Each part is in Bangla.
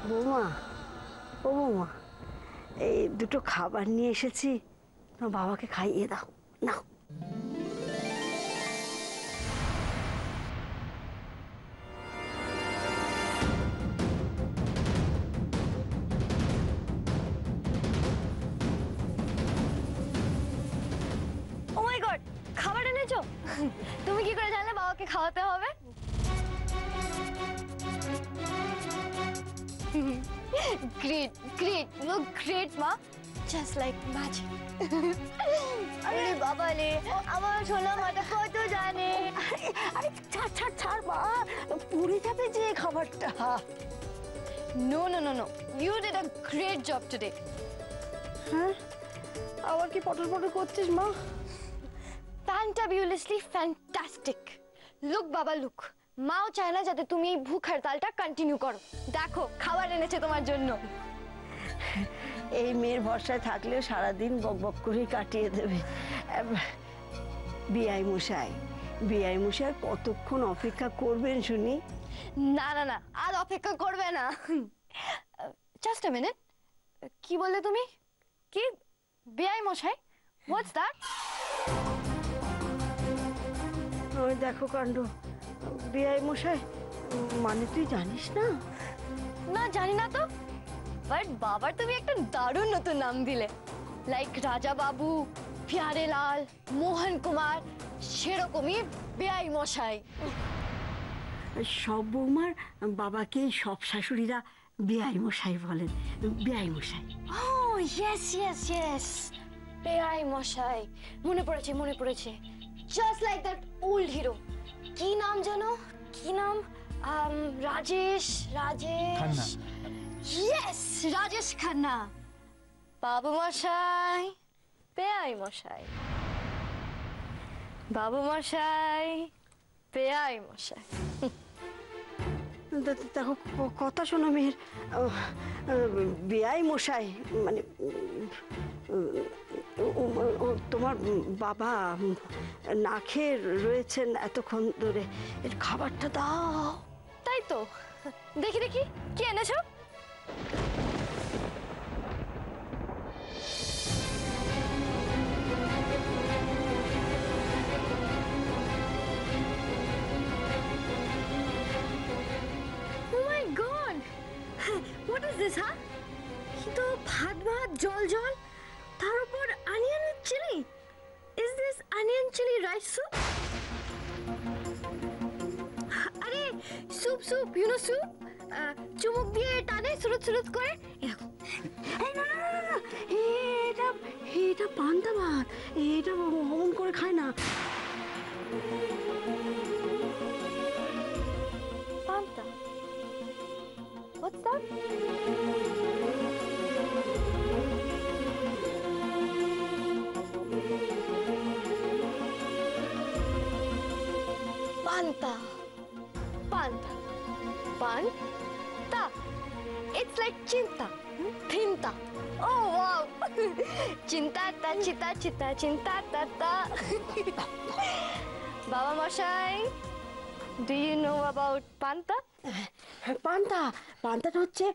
বৌমা, ও বৌমা, এই দুটো খাবার নিয়ে এসেছি, তোমার বাবাকে খাইয়ে দাও। নাও। ও মাই গড, খাবার এনেছো? তুমি কি করে জানলে বাবাকে খাওয়াতে হবে? গ্রেট গ্রেট, ইউ গ্রেট মা, জাস্ট লাইক ম্যাজিক। আরে বাবা রে, আমার সোনা মাটা কত জানে। আরে ছাড় ছাড় ছাড় মা, পুড়ে যাবে যে খাবারটা। No no no no, you did a great job today. হ্যাঁ, আবার কি পটল পটল করছিস মা? Fantabulously fantastic. লুক বাবা লুক, মাও চায় না যাতে তুমি এই ভুখ হরতালটা কন্টিনিউ করো। দেখো খাবার এনেছে তোমার জন্য। এই মেয়ের ভরসায় থাকলেও সারাদিন বক বক করেই কাটিয়ে দেবে। বিআই মশাই, বিআই মশাই কতক্ষণ অপেক্ষা করবেন শুনি? না না না, আর অপেক্ষা করবে না। জাস্ট আ মিনিট, কি বললে তুমি? কি বিআই মশাই? What's that? ওই দেখো কাণ্ড, বিআই মশাই মানে তুই জানিস না? না জানি না তো, বাট বাবার তুমি একটা দারুণ নতুন নাম দিলে, লাইক রাজা বাবু, প্যারে লাল, মোহন কুমার, সেরকমই বিআই মশাই। সব বৌমার বাবাকে সব শাশুড়িরা বিআই মশাই বলেন। বিআই মশাই। ও ইয়েস ইয়েস ইয়েস, বিআই মশাই, মনে পড়েছে মনে পড়েছে। Just like that old hero, কি নাম জানো? কি নাম? রাজেশ রাজেশ ইয়েস, রাজেশ খান্না। বাবু মশাই, বিআই মশাই, বাবু মশাই, বিআই মশাই। দেখো কথা শোনো মেয়ের, বিআই মশাই মানে তোমার বাবা না খেয়ে রয়েছেন এতক্ষণ ধরে, এর খাবারটা দাও। তাই তো, দেখি দেখি কি এনেছো? What is this, huh? তো ভাত ভাত জল জল, তার উপর onion chilli. Is this onion chili rice soup? আরে soup soup, you know soup? চুমুক দিয়ে টানে সুরুত সুরুত করে এরকম। না না না না, এটা এটা পান্তা ভাত, এটা অমন করে খায় না। পান্তা? What's that? Panta. Panta. Panta. It's like chinta. Thinta. Oh wow. Chinta ta chita chita chinta ta ta. Baba Moshai, do you know about panta? পান্তা, পান্তাটা হচ্ছে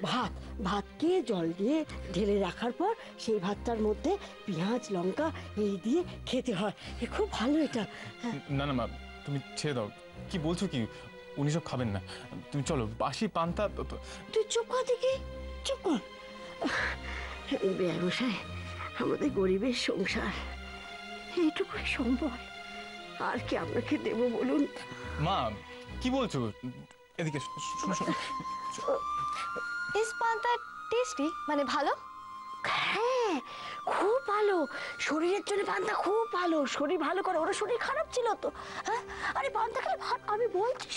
ভাত, ভাতকে জল দিয়ে ঢেলে রাখার পর সেই ভাতটার মধ্যে পেঁয়াজ লঙ্কা এই দিয়ে খেতে হয়। খুব ভালো এটা। না না মা, তুমি ছেড়ে দাও। কি বলছো কি? উনি সব খাবেন না। তুমি চলো, বাসি পান্তা। তুই চুপ কর দেখি, চুপ কর। ব্যবসায় আমাদের গরিবের সংসার, এইটুকুই সম্বল, আর কি আপনাকে দেবো বলুন? মা কি বলছো? এদিকে শোনো শোনো। ইস পান্তা টেস্টি, মানে ভালো? হ্যাঁ খুব ভালো, শরীরের জন্য পান্তা খুব ভালো, শরীর ভালো করে। ওরা শরীর খারাপ ছিল তো, হ্যাঁ? আরে পান্তা খেলে আমি বলছি।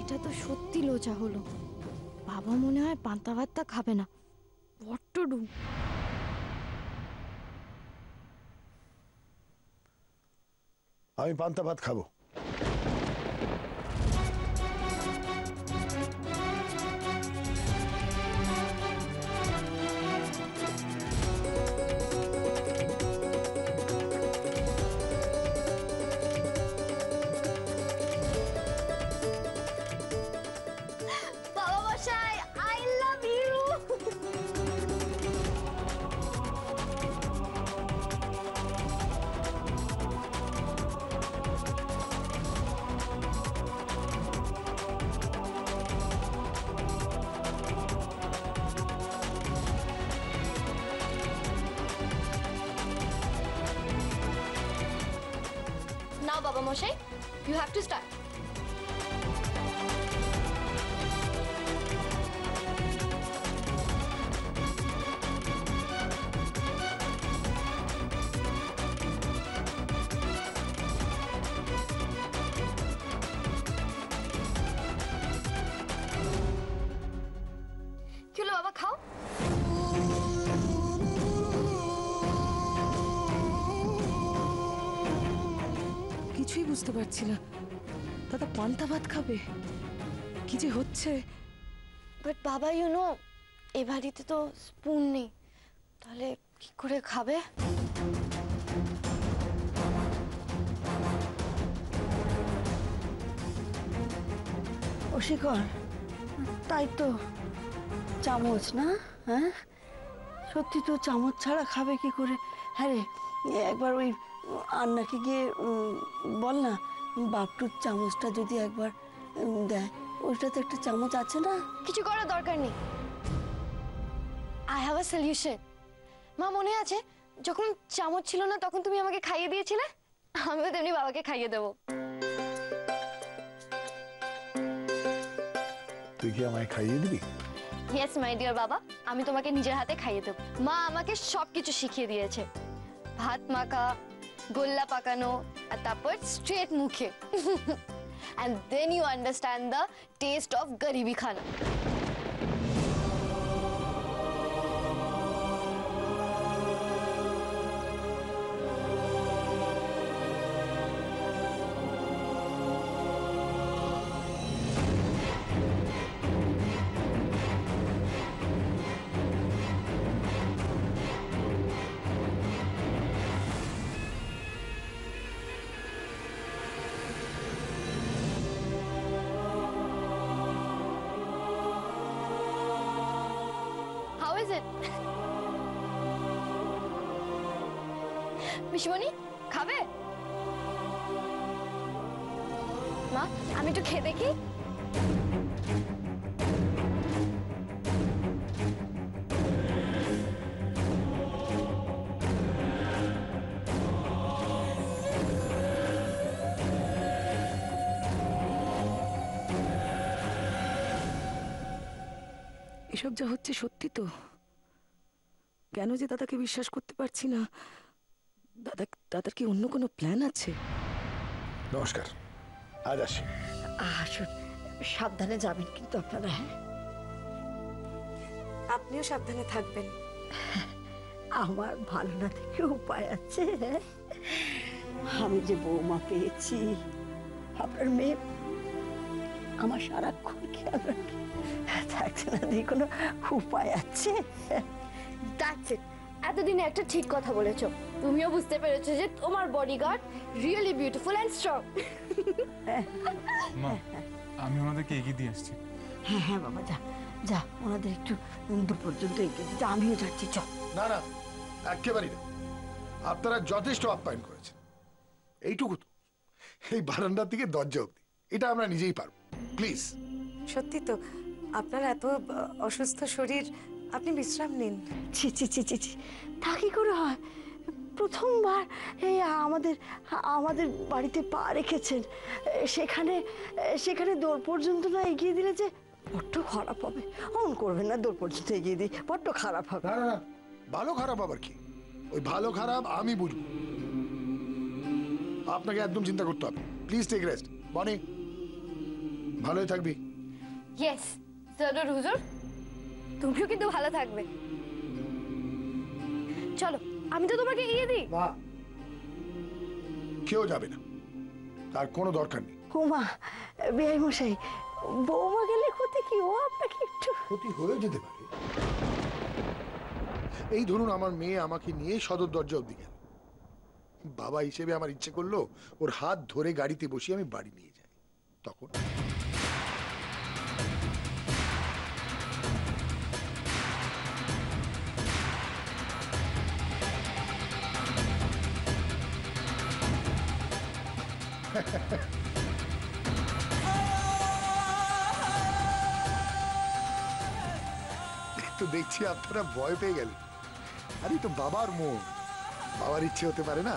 এটা তো সত্যি লোচা হলো। বাবা মনে হয় পান্তা ভাতটা খাবে না। বড্ড ডু। আমি পান্তা ভাত খাবো। নাও বাবা মশাই, ইউ হ্যাভ টু স্টার্ট। কি হলো বাবা, খাও। কিছুই বুঝতে পারছি না, দাদা পান্তা ভাত খাবে? কি যে হচ্ছে! বাট বাবা ইউ নো, এ বাড়িতে তো স্পুন নেই, তাহলে কি করে খাবে? অশিকর, তাই তো, চামচ না? হ্যাঁ, সত্যি তো চামচ ছাড়া খাবে কি করে? হ্যাঁ রে, একবার ওই আন্নাকে গিয়ে বল না, বাপটুর চামচটা যদি একবার দেয়। ওইটাতে একটা চামচ আছে না? কিছু করার দরকার নেই, আই হ্যাভ আ সলিউশন। মা মনে আছে যখন চামচ ছিল না তখন তুমি আমাকে খাইয়ে দিয়েছিলে? আমিও তেমনি বাবাকে খাইয়ে দেবো। তুই কি আমায় খাইয়ে দিবি? ইয়েস মাই ডিয়ার বাবা, আমি তোমাকে নিজের হাতে খাইয়ে দেবো। মা আমাকে সবকিছু শিখিয়ে দিয়েছে, ভাত মাখা, গোল্লা পাকানো, আর তারপর স্ট্রেট মুখে। and then you understand the taste of garibi khana. How is it? পিসিমণি খাবে? মা আমি একটু খেয়ে দেখি। এসব যা হচ্ছে সত্যি তো? কেন যে দাদাকে বিশ্বাস করতে পারছি না? দাদার কি অন্য কোনো প্ল্যান আছে? নমস্কার, আজ আসি। আসুন, সাবধানে যাবেন কিন্তু আপনারা। হ্যাঁ, আপনিও সাবধানে থাকবেন। আমার ভালো না থেকে উপায় আছে? হ্যাঁ? আমি যে বৌমা পেয়েছি, আপনার মেয়ে আমার সারাক্ষণ খেয়াল রাখে, থাকছে না দিয়ে কোনো উপায় আছে? দ্যাটস ইট, এতদিনে একটা ঠিক কথা বলেছো। তুমিও বুঝতে পেরেছো যে তোমার bodyguard really beautiful and strong. মা, আমি ওনাদেরকে এগিয়ে দিয়ে আসছি। হ্যাঁ হ্যাঁ বাবা, যা যা, ওনাদের একটু দূর পর্যন্ত এগিয়ে দিতে, আমিও যাচ্ছি। চল। না না, একেবারেই না। আপনারা যথেষ্ট আপ্যায়ন করেছেন, এইটুকু তো। এই বারান্দার থেকে দরজা অব্দি এটা আমরা নিজেই পারবো। প্লিজ। সত্যি তো, আপনার এত অসুস্থ শরীর, আপনি বিশ্রাম নিন। ছি ছি ছি ছি ছি, তা কি করে হয়? প্রথমবার এই আমাদের বাড়িতে পা রেখেছেন, সেখানে দৌড় পর্যন্ত না এগিয়ে দিলে যে বড্ড খারাপ হবে। অমন করবেন না, দৌড় পর্যন্ত এগিয়ে দিই, বড্ড খারাপ হবে। না না না, ভালো খারাপ আবার কি? ওই ভালো খারাপ আমি বুঝবো, আপনাকে একদম চিন্তা করতে হবে। Please take rest. বনি, ভালোই থাকবি। ইয়েস জরুর হুজুর, তুমিও কিন্তু ভালো থাকবে। চলো, আমি তো তোমাকে এগিয়ে দিই। না, কেউ যাবে না, তার কোনো দরকার নেই। ওমা, বেআই মশাই, বৌমা গেলে ক্ষতি কি? ও আপনাকে একটু ক্ষতি হয়ে যেতে পারে। এই ধরুন, আমার মেয়ে আমাকে নিয়ে সদর দরজা অব্দি গেল। বাবা হিসেবে আমার ইচ্ছে করলো ওর হাত ধরে গাড়িতে বসিয়ে আমি বাড়ি নিয়ে যাই। তখন তো দেখছি আপনারা ভয় পেয়ে গেলেন। আরে তো বাবার মন, বাবার ইচ্ছে হতে পারে না?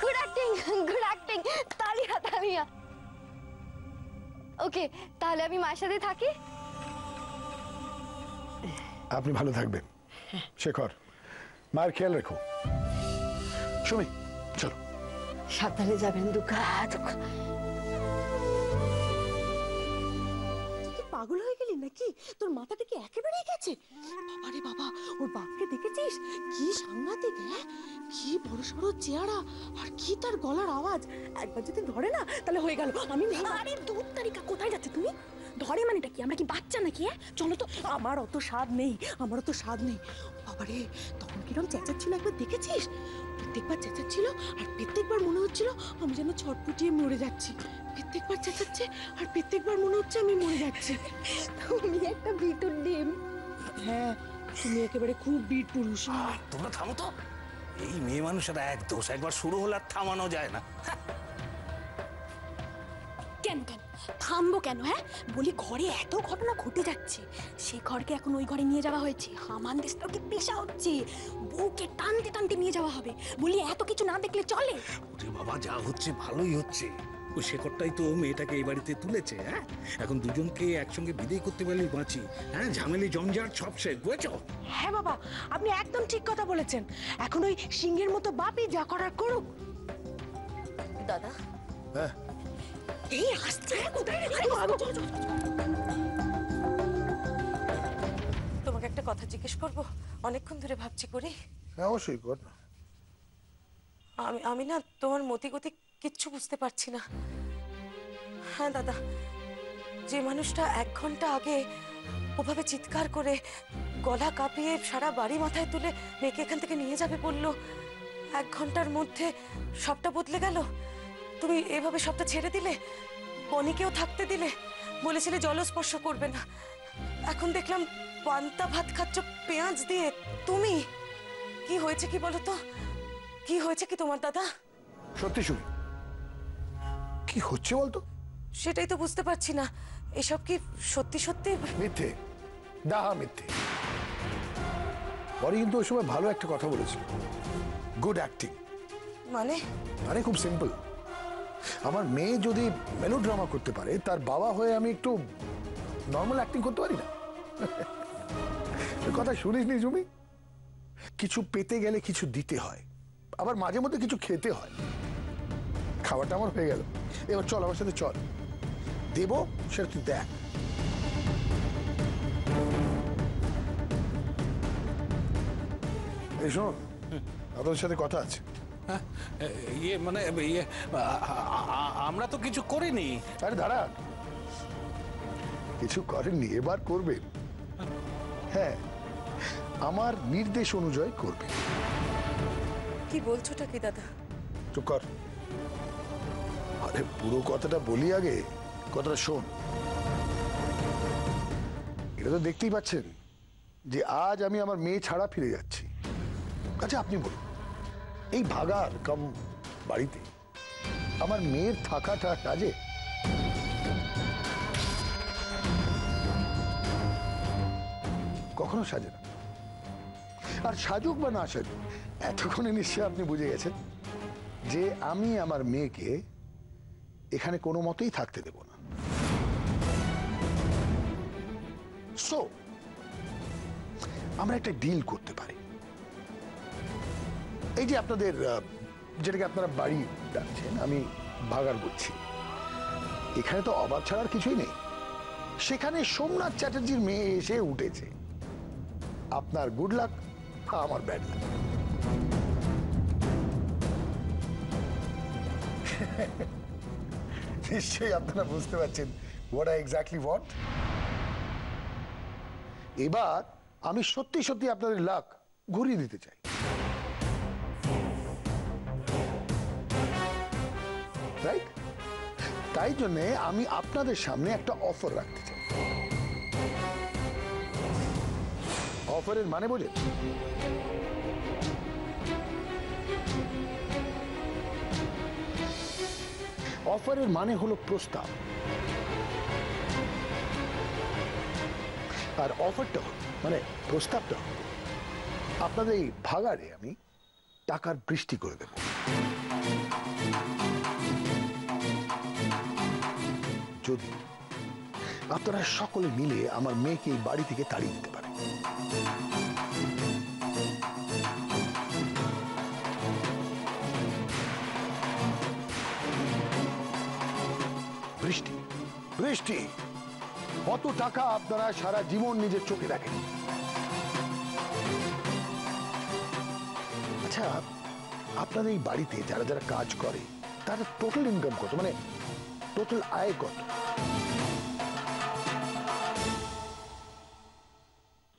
Good acting, good acting. তালিয়া তালিয়া। ওকে, তাহলে আমি মায়ের সাথে থাকি। আপনি ভালো থাকবেন। শেখর, মায়ের খেয়াল রেখো। সুমি, চলো। সাবধানে যাবেন, দুঃখা দুঃখা। তুই কি পাগল হয়ে গেলি নাকি? তোর মাথাটা কি একেবারেই গেছে? বাবারে বাবা, ওর বাপকে দেখেছিস? কি সাংঘাতিক, হ্যাঁ? কি বড় সড়ো চেহারা, আর কি তার গলার আওয়াজ। একবার যদি ধরে না তাহলে হয়ে গেল। আমি আরে দুধ তারিকা, কোথায় যাচ্ছে তুমি? ধরে মানেটা কি? আমরা কি বাচ্চা নাকি? হ্যাঁ, চলো তো। আমার অত স্বাদ নেই, আমার অত স্বাদ নেই। বাবারে, তখন কিরম চেঁচাচ্ছিল একবার দেখেছিস? প্রত্যেকবার চেঁচাচ্ছিল আর প্রত্যেকবার মনে হচ্ছিল আমি যেন ছটফটিয়ে মরে যাচ্ছি। প্রত্যেকবার চেঁচাচ্ছে আর প্রত্যেকবার মনে হচ্ছে আমি মরে যাচ্ছি। তুমি একটা বিটুর ডিম। হ্যাঁ, তুমি একেবারে খুব বীর পুরুষ। তোমরা থামো তো। এই মেয়ে মানুষের এক দোষ, একবার শুরু হলে আর থামানো যায় না। কেন কেন থামবো কেন? হ্যাঁ, বলি ঘরে এত ঘটনা ঘটে যাচ্ছে, সে ঘরকে এখন ওই ঘরে নিয়ে যাওয়া হয়েছে। হামান দেশটাকে পেশা হচ্ছে, বউকে টানতে টানতে নিয়ে যাওয়া হবে। বলি এত কিছু না দেখলে চলে? ওরে বাবা, যা হচ্ছে ভালোই হচ্ছে। ওই শেখরটাই তো মেয়েটাকে এই বাড়িতে তুলেছে। হ্যাঁ, এখন দুজনকে একসঙ্গে বিদায় করতে পারলেই বাঁচি। হ্যাঁ, ঝামেলি জঞ্জাট সব শেষ, বুঝেছ? হ্যাঁ বাবা, আপনি একদম ঠিক কথা বলেছেন। এখন ওই সিংহের মতো বাপই যা করার করুক। দাদা, হ্যাঁ, এই আসছে কোথায়? আরে বাবা, চল, চল, চল। তোমাকে একটা কথা জিজ্ঞেস করব, অনেকক্ষণ ধরে ভাবছি করি। হ্যাঁ, অবশ্যই কর না। আমি না তোমার মতিগতি কিচ্ছু বুঝতে পারছি না। হ্যাঁ দাদা, যে মানুষটা 1 ঘন্টা আগে ওভাবে চিৎকার করে গলা কাঁপিয়ে সারা বাড়ি মাথায় তুলে মেয়েকে এখান থেকে নিয়ে যাবে বললো, 1 ঘন্টার মধ্যে সবটা বদলে গেল। তুমি এভাবে সবটা ছেড়ে দিলে, বনিকেও থাকতে দিলে, বলেছিলে জলস্পর্শ করবে না। এখন দেখলাম পান্তা ভাত খাচ্ছ পেঁয়াজ দিয়ে। তুমি কি হয়েছে কি বলো তো? কি হয়েছে কি তোমার দাদা? সত্যি সুমি, কি হচ্ছে বলতো? সেটাই তো বুঝতে পারছি না। এসব কি সত্যি সত্যি? মিথ্যে, ডাহা মিথ্যে। পরে কিন্তু ওই সময় ভালো একটা কথা বলেছিল, গুড অ্যাক্টিং। মানে? মানে খুব সিম্পল। আমার মেয়ে যদি মেলোড্রামা করতে পারে, তার বাবা হয়ে আমি একটু নর্মাল অ্যাক্টিং করতে পারি না? কথা শুনিসনি সুমি? কিছু পেতে গেলে কিছু দিতে হয়, আবার মাঝে মধ্যে কিছু খেতে হয়। খাওয়াটা আমার হয়ে গেল, এবার চল আমার সাথে চল, দেবো সেটা তুই দেখ। এই শোন, আপনাদের সাথে কথা আছে। ইয়ে মানে ইয়ে, আমরা তো কিছু করিনি। আরে দাঁড়া, কিছু করেননি, এবার করবেন। হ্যাঁ, আমার নির্দেশ অনুযায়ী করবে। কি বলছোটা কি দাদা? চুপ কর। আরে পুরো কথাটা বলি আগে, কথাটা শোন। এটা তো দেখতেই পাচ্ছেন যে আজ আমি আমার মেয়ে ছাড়া ফিরে যাচ্ছি। আচ্ছা আপনি বলুন, এই ভাগার কম বাড়িতে আমার মেয়ের থাকাটা কাজে? কখনো সাজে না। আর সাজুক বা না সাজুক, এতক্ষণে নিশ্চয়ই আপনি বুঝে গেছেন যে আমি আমার মেয়েকে এখানে কোনো মতেই থাকতে দেব না। সো আমরা একটা ডিল করতে পারি। এই যে আপনাদের যেটাকে আপনারা বাড়ি ডাকছেন, আমি ভাগার বলছি, এখানে তো অবাধ ছাড়ার কিছুই নেই। সেখানে সোমনাথ চ্যাটার্জির মেয়ে এসে উঠেছে। আপনার গুড লাক, আমার ব্যাড লাক। নিশ্চয়ই আপনারা বুঝতে পারছেন what I exactly want. এবার আমি সত্যি সত্যি আপনাদের লাক ঘুরিয়ে দিতে চাই। রাইট? তাই জন্য আমি আপনাদের সামনে একটা অফার রাখতে চাই। অফারের মানে বোঝেন? অফারের মানে হলো প্রস্তাব, আর অফারটা মানে প্রস্তাবটা আপনাদের এই ভাগাড়ে আমি টাকার বৃষ্টি করে দেব। যদি আপনারা সকলে মিলে আমার মেয়েকে এই বাড়ি থেকে তাড়িয়ে দিতে পারেন। বৃষ্টি, বৃষ্টি, কত টাকা আপনারা সারা জীবন নিজের চোখে দেখেন। আচ্ছা, আপনাদের এই বাড়িতে যারা যারা কাজ করে তাদের টোটাল ইনকাম কত, মানে টোটাল আয় কত?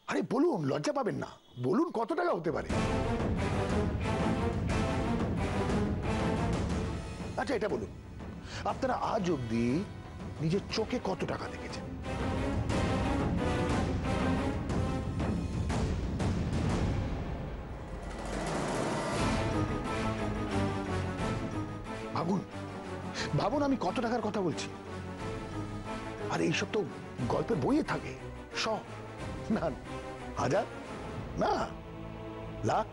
আরে বলুন, লজ্জা পাবেন না, বলুন কত টাকা হতে পারে? আচ্ছা এটা বলুন, আপনারা আজ অব্দি নিজের চোখে কত টাকা দেখেছেন? ভাবুন, ভাবুন আমি কত টাকার কথা বলছি। আর এইসব তো গল্পের বইয়ে থাকে। সব না, হাজার না, লাখ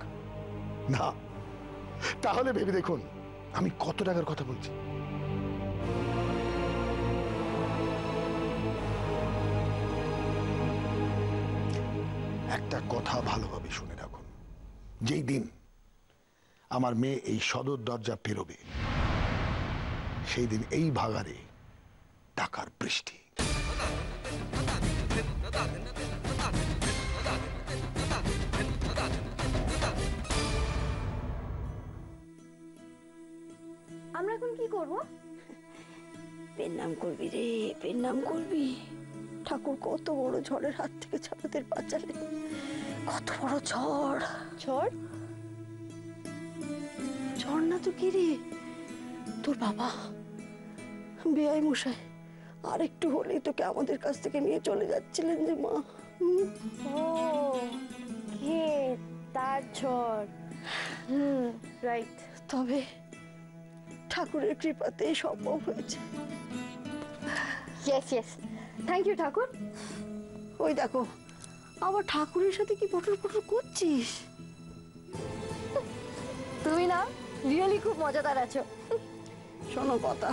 না, তাহলে ভেবে দেখুন আমি কত টাকার কথা বলছি। একটা কথা ভালোভাবে শুনে রাখুন, যেই দিন আমার মেয়ে এই সদর দরজা পেরোবে সেই দিন এই ভাগাড়ে টাকার বৃষ্টি। আমরা এখন কি করব? পেন্নাম করবি রে, পেন্নাম করবি। ঠাকুর কত বড় ঝড়ের হাত থেকে ছাপাদের বাঁচালে। কত বড় ঝড়। ঝড়? ঝড় না তো কি রে, তোর বাবা বেআই মশাই আরেকটু হলেই তোকে আমাদের কাছ থেকে নিয়ে চলে যাচ্ছিলেন যে মা। ও কে, তার ঝড়। রাইট। তবে ঠাকুরের কৃপাতে সম্ভব হয়েছে। ইয়েস ইয়েস, থ্যাংক ইউ ঠাকুর। ওই দেখো, আবার ঠাকুরের সাথে কি পটর পটর করছিস? তুমি না রিয়েলি খুব মজাদার আছো। শোনো কথা,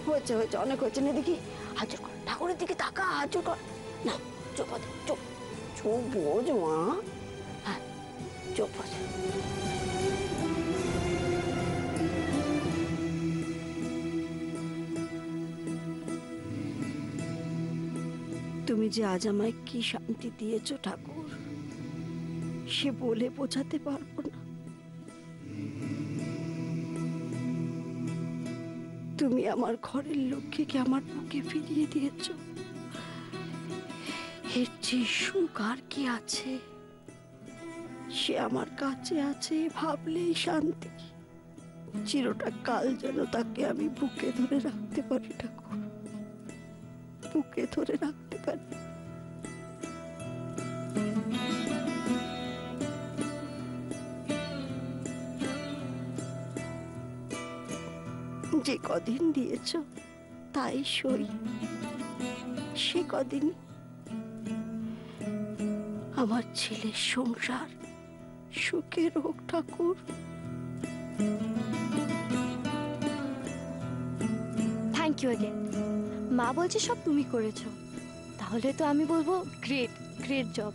হয়েছে হয়েছে, অনেক হয়েছে। না দেখি হাত জোর কর, ঠাকুরের দিকে তাকা, হাত জোর কর। না চুপ আছে, চুপ চুপ বোঝ মা। হ্যাঁ চুপ আছে। তুমি যে আজ আমায় কি শান্তি দিয়েছো ঠাকুর, সে বলে বোঝাতে পারবো না। তুমি আমার ঘরের লক্ষ্মীকে আমার বুকে ফিরিয়ে দিয়েছো। এর যে সুখ আর কি আছে? সে আমার কাছে আছে ভাবলেই শান্তি। চিরটা কাল যেন তাকে আমি বুকে ধরে রাখতে পারি ঠাকুর, বুকে ধরে রাখতে পারি। যে কদিন দিয়েছ তাই সই, সে কদিন আমার ছেলের সংসার সুখের হোক ঠাকুর। Thank you again. মা বলছে সব তুমি করেছো, তাহলে তো আমি বলবো গ্রেট, গ্রেট জব।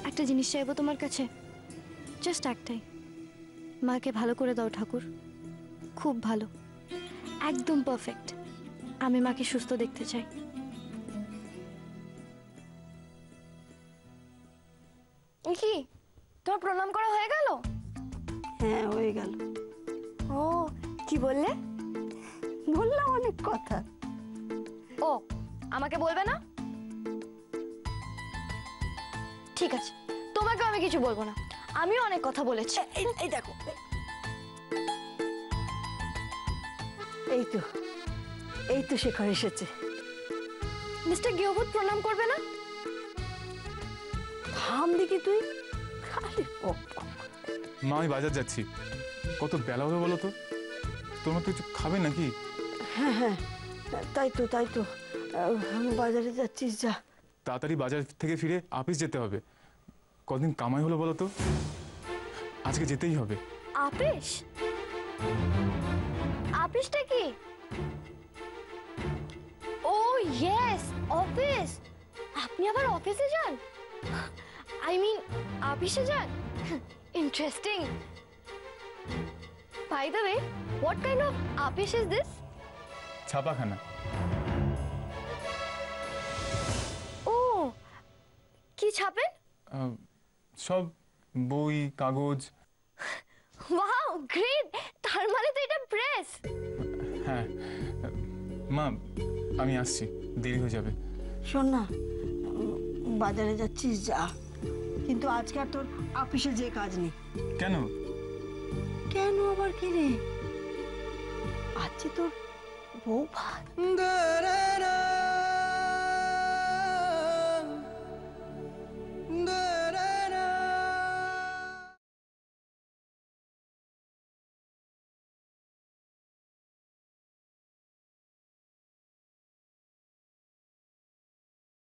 একটা জিনিস চাইবো তোমার কাছে, জাস্ট একটাই। মাকে ভালো করে দাও ঠাকুর, খুব ভালো, একদম পারফেক্ট। আমি মাকে সুস্থ দেখতে চাই। কি তোমার প্রণাম করা হয়ে গেল? হ্যাঁ হয়ে গেল। ও কি বললে? বললাম অনেক কথা। ও আমাকে বলবে না? ঠিক আছে, তোমাকে আমি কিছু বলবো না, আমিও অনেক কথা বলেছি। এই দেখো, এই তো এই তো শেখর এসেছে। মিস্টার গিয়োভূত প্রণাম করবে না? থাম দেখি তুই, খালি মা আমি বাজার যাচ্ছি, কত বেলা হলো বলো তো? তোর মতো কিছু খাবে নাকি? হ্যাঁ হ্যাঁ, তাই তো তাই তো। বাজারে যাচ্ছিস, যা। তাড়াতাড়ি বাজার থেকে ফিরে অফিস যেতে হবে। কদিন কামাই হলো বলো তো? আজকে যেতেই হবে। আপিস? আপিসটা কি? Oh yes, office. আপনি আবার অফিসে যান? আই মিন অফিসে যান? Interesting. By the way, what kind of office is this? ছাপাখানা। ও, কি ছাপেন? সব বই, কাগজ। Wow, great! তার মানে তো এটা প্রেস। হ্যাঁ মা, আমি আসছি, দেরি হয়ে যাবে। শোন না, বাজারে যাচ্ছিস, যা। কিন্তু আজকে আর তোর অফিসে যে কাজ নেই। কেন? কেন আবার কি রে? আজকে তোর বউ ভাত।